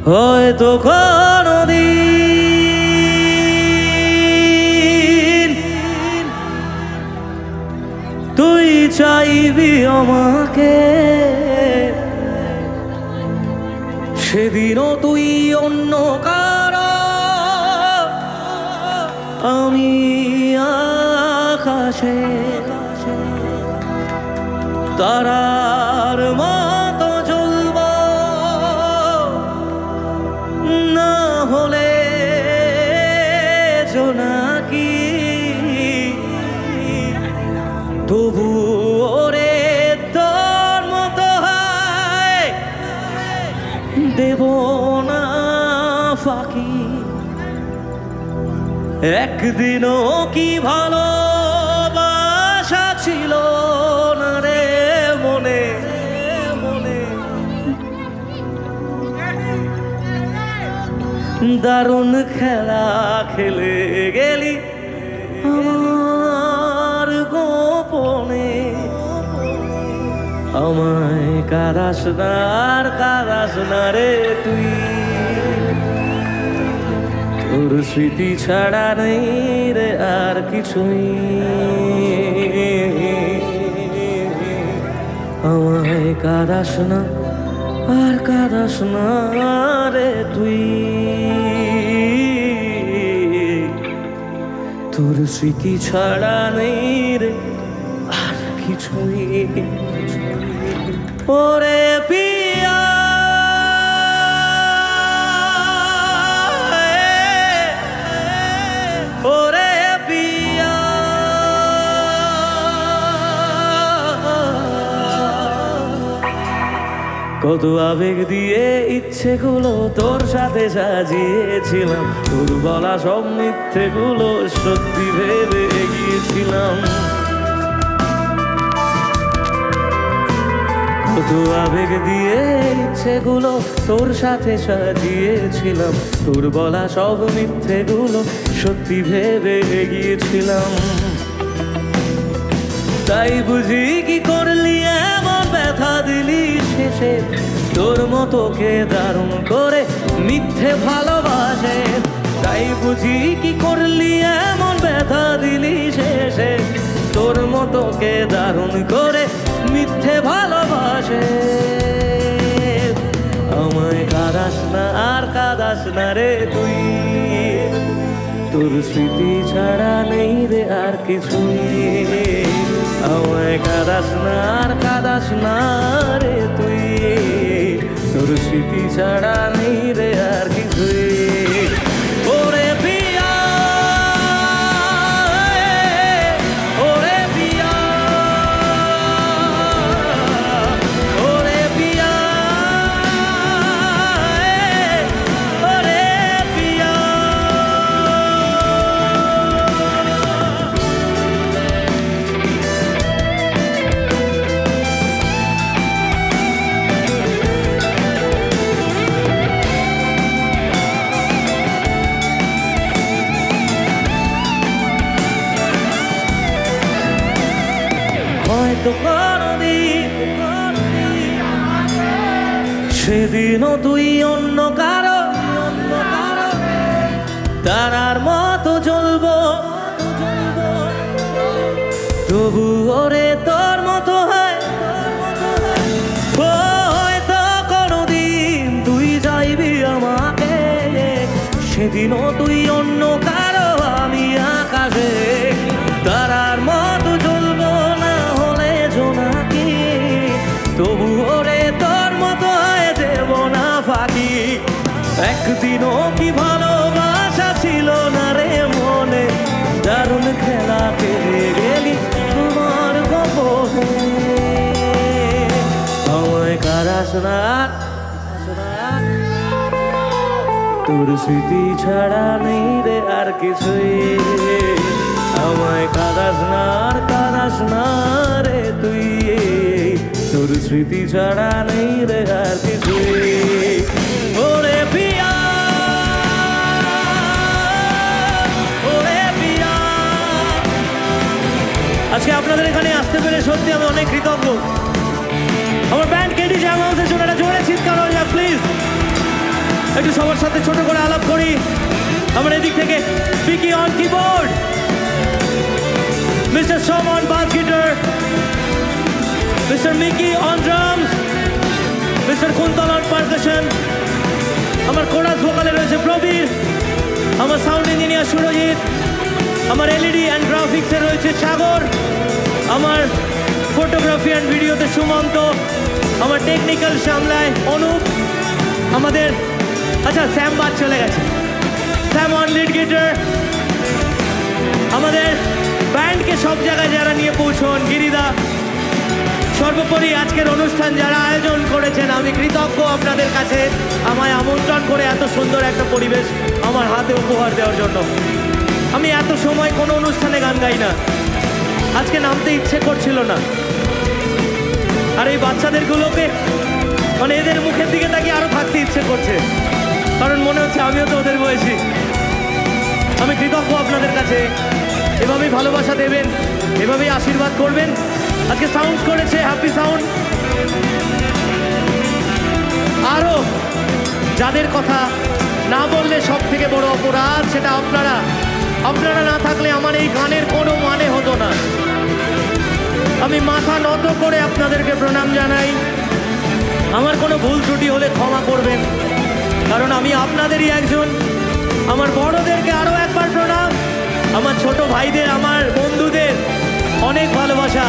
হয়তো কোনদিন তুই চাইবি আমাকে, সেদিনও তুই অন্য কারো, আমি আকাশে তারার মতো জ্বলব, না হলে জোনাকি তবু ওরে তোর মতো হয় দেব না ফাঁকি। একদিনও কি ভালোবাসা ছিল না রে মনে মনে, দারুণ খেলা খেলে গেলি আমার গোপনে। আমায় কাঁদাস না আর কাঁদাস না রে তুই, তোর স্মৃতি ছাড়া নেই রে আর কিছুই। আমায় কাঁদাস না আর কাঁদাস না রে তুই, তোর স্মৃতি ছাড়া নেই রে আর কিছুই। ওরে পিয়া ওরে পিয়া, কত আবেগ দিয়ে ইচ্ছেগুলো তোর সাথে সাজিয়েছিলাম, তোর বলা সব মিথ্যেগুলো সত্যি ভেবে এগিয়েছিলাম। কত আবেগ দিয়ে ইচ্ছেগুলো তোর সাথে সাজিয়েছিলাম, তোর বলা সব মিথ্যেগুলো সত্যি ভেবে এগিয়েছিলাম। তাই বুঝি কি করলি এমন ব্যথা দিলি শেষে, তোর মতো কে দারুণ করে মিথ্যে ভালোবাসে। তাই বুঝি কি করলি এমন ব্যথা দিলি শেষে, তোর মতো কে দারুণ করে মিথ্যে ভালোবাসে। আমায় কাঁদাস না আর কাঁদাস না রে তুই, তোর স্মৃতি ছাড়া নেই রে আর কিছুই। আমায় কাঁদাস না আর কাঁদাস না রে তুই, তোর স্মৃতি ছাড়া নেই রে আর কিছুই। ওরে পিয়া ওরে পিয়া ওরে পিয়া ওরে পিয়া। হয়তো কোনদিন সেদিনও তুই অন্য কারো তারার মতো জ্বলব, তবু ওরে তোর মতো হয়। হয়তো কোনদিন তুই চাইবি আমাকে, সেদিনও তুই অন্য কারো, আমি আকাশে তারার মতো জ্বলব, না হলে জোনাকি তবু ওরে তোর মতো হয় দেব না ফাঁকি। একদিনও কি ভালোবাসা ছিল না রে মনে, দারুণ খেলা খেলে গেলি তোমার গোপনে। আমায় কাঁদাস না তোর স্মৃতি ছাড়া নেই রে আর কিছুই। আমায় কাঁদাস না আর কাঁদাস না রে তুই, তোর স্মৃতি ছাড়া নেই রে আর কিছুই। ওরে পিয়া ওরে পিয়া, আজকে আপনাদের এখানে আসতে পেরে সত্যি আমি অনেক কৃতজ্ঞ। আমার ব্যান্ড কেডি জ্যাম হাউসের জন্য একটা জোরে চিৎকার হয়ে যাক প্লিজ। একটু সবার সাথে ছোট করে আলাপ করি। আমার এদিক থেকে Vicky on keyboard, mister Som on bass guitar, mister Micky on drums, mister Kuntal on percussion, আমার কোরাস ভোকালে রয়েছে প্রবীর, আমার সাউন্ড ইঞ্জিনিয়ার সুরজিৎ, আমার এলইডি অ্যান্ড গ্রাফিক্সে রয়েছে সাগর, আমার ফটোগ্রাফি অ্যান্ড ভিডিওতে সুমন্ত, আমার টেকনিক্যাল সামলায় অনুপ, আমাদের আচ্ছা স্যাম বাদ চলে গেছে, স্যাম অন লিড গিটার, আমাদের ব্যান্ডকে সব জায়গায় যারা নিয়ে পৌঁছন গিরিদা। সর্বোপরি আজকের অনুষ্ঠান যারা আয়োজন করেছেন আমি কৃতজ্ঞ আপনাদের কাছে আমায় আমন্ত্রণ করে এত সুন্দর একটা পরিবেশ আমার হাতে উপহার দেওয়ার জন্য। আমি এত সময় কোনো অনুষ্ঠানে গান গাই না, আজকে নামতে ইচ্ছে করছিল না। আর এই বাচ্চাদেরগুলোকে মানে এদের মুখের দিকে তাকিয়ে আরো থাকতে ইচ্ছে করছে, কারণ মনে হচ্ছে আমিও তো ওদের বয়সী। আমি কৃতজ্ঞ আপনাদের কাছে, এভাবেই ভালোবাসা দেবেন, এভাবেই আশীর্বাদ করবেন। আজকে সাউন্ড করেছে হ্যাপি সাউন্ড। আরো যাদের কথা না বললে সব থেকে বড় অপরাধ সেটা আপনারা। আপনারা না থাকলে আমার এই গানের কোনো মানে হতো না। আমি মাথা নত করে আপনাদেরকে প্রণাম জানাই। আমার কোনো ভুল ত্রুটি হলে ক্ষমা করবেন, কারণ আমি আপনাদেরই একজন। আমার বড়দেরকে আরো একবার প্রণাম, আমার ছোট ভাইদের, আমার বন্ধুদের অনেক ভালোবাসা।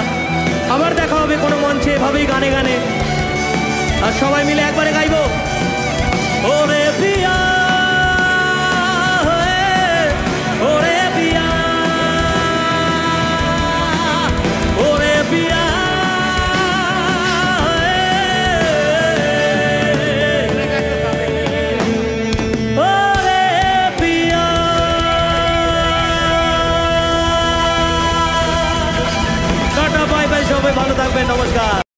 আবার দেখা হবে কোনো মঞ্চে এভাবেই গানে গানে, আর সবাই মিলে একবারে গাইব ওরে পিয়া, ওরে পিয়া, ওরে পিয়া, ওরে পিয়া। টাটা বাই বাই, সবাই ভালো থাকবেন, নমস্কার।